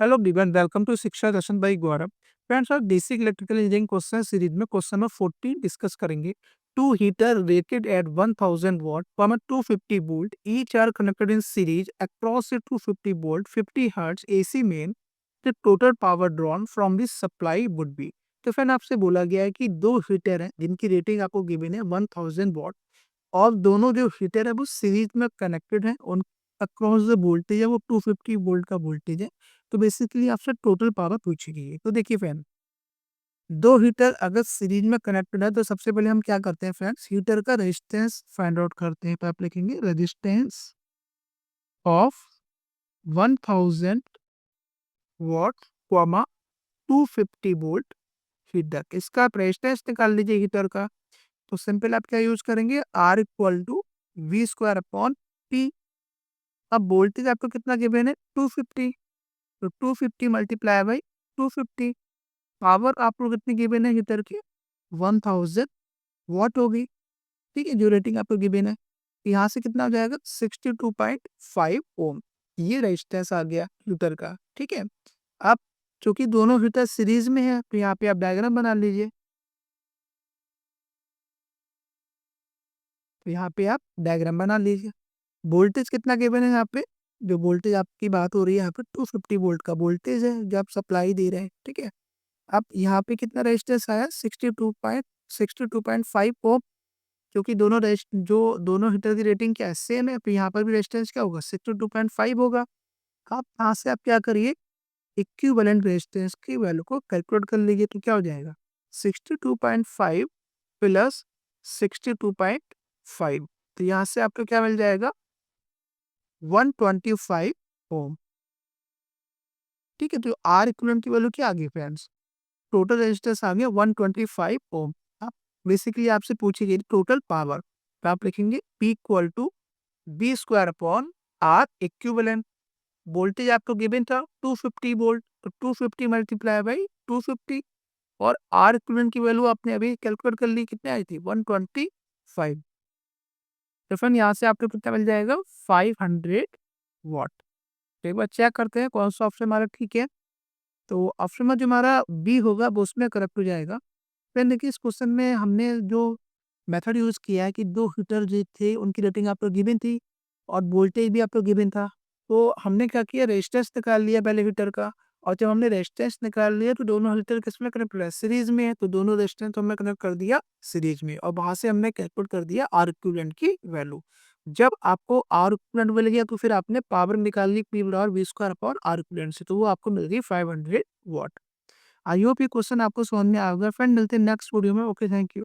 Hello everyone, welcome to Shiksha Darshan by Gaurav. Friends, आज basic electrical engineering question series में question number 14 discuss करेंगे। Two heater rated at 1000 watt from a 250 volt each are connected in series across a 250 volt 50 hertz AC main. The total power drawn from this supply would be। तो friend, आपसे बोला गया है कि दो heater हैं जिनकी रेटिंग आपको गिवन है 1000 watt, और दोनों जो हीटर है वो सीरीज में कनेक्टेड है। उन अक्रॉस जो वोल्टेज है वो 250 वोल्ट का वोल्टेज है। तो बेसिकली आपसे टोटल पावर पूछी गई है। तो देखिए फ्रेंड, दो हीटर अगर सीरीज में कनेक्टेड है तो सबसे पहले हम क्या करते हैं फ्रेंड्स, हीटर का रेजिस्टेंस फाइंड आउट करते हैं। तो आप लिखेंगे resistance of 1000 what comma 250 volt heater, इसका आप रेजिस्टेंस निकाल लीजिए हीटर का। तो सिंपल आप क्या यूज करेंगे, R equal to V square upon P. अब वोल्टेज आपको कितना गिवन है 250, तो 250 मल्टीप्लाई बाई 250। पावर आपको कितनी गिवन है हीटर की 1000 वॉट होगी। ठीक है, जो रेटिंग आपको गिवन है। यहाँ से कितना हो जाएगा 62.5 ओम। ये रेजिस्टेंस आ गया हीटर का। ठीक है, अब चूंकि दोनों हीटर सीरीज में है तो यहाँ पे आप डायग्राम बना लीजिए। तो यहाँ पे आप डायग्राम बना लीजिए। वोल्टेज कितना गिवन है यहाँ पे, जो वोल्टेज आपकी बात हो रही है यहाँ पे 250 वोल्ट का वोल्टेज है जो आप सप्लाई दे रहे हैं। ठीक है, अब यहाँ पे कितना रेजिस्टेंस आया 62.5 ओम। क्योंकि जो दोनों हीटर की रेटिंग क्या है सेम है, तो यहाँ पर भी रेजिस्टेंस क्या होगा 62.5 होगा। आप यहाँ से आप क्या करिए, इक्विवेलेंट रेजिस्टेंस की वैल्यू को कैलकुलेट कर लीजिए। तो क्या हो जाएगा 62.5 प्लस 62.5, तो यहाँ से आपको क्या मिल जाएगा 125 ओम। ठीक है, तो आर इक्विवेलेंट की वैल्यू क्या आ गई फ्रेंड्स, टोटल रेजिस्टेंस आ गया 125 ओम। आप बेसिकली आपसे पूछी गई टोटल पावर, तो आप लिखेंगे P equal to V square upon R equivalent. Voltage आपको गिवन था 250 वोल्ट, तो 250 मल्टीप्लाई बाई 250, और आर इक्विवेलेंट की वैल्यू आपने अभी कैलकुलेट कर ली, कितने आई थी 125। तो फिर यहाँ से आपको कितना मिल जाएगा 500 वॉट। तो एक बार चेक करते हैं कौन सा ऑप्शन हमारा ठीक है। तो ऑप्शन में जो हमारा बी होगा वो उसमें करेक्ट हो जाएगा। फिर देखिए, इस क्वेश्चन में हमने जो मेथड यूज़ किया है कि दो हीटर जो थे उनकी रेटिंग आपको गिवन थी और वोल्टेज भी आपको गिवन था। तो हमने क्या किया, रेजिस्टेंस निकाल लिया पहले हीटर का। और जब हमने रेजिस्टेंस निकाल लिया तो दोनों हीटर किसमें कनेक्ट है, सीरीज में है। तो दोनों रेजिस्टेंस हमने कनेक्ट कर दिया सीरीज में, और वहां से हमने कैलकुलेट कर दिया आर इक्विवेलेंट की वैल्यू। जब आपको आर इक्विवेलेंट मिल गया तो फिर आपने पावर निकाल ली पी बराबर V square upon R equivalent से, तो वो आपको मिल गई 500 वॉट। आई होप ये क्वेश्चन आपको समझ में आ गया। फ्रेंड, मिलते हैं नेक्स्ट वीडियो में। Okay, thank you.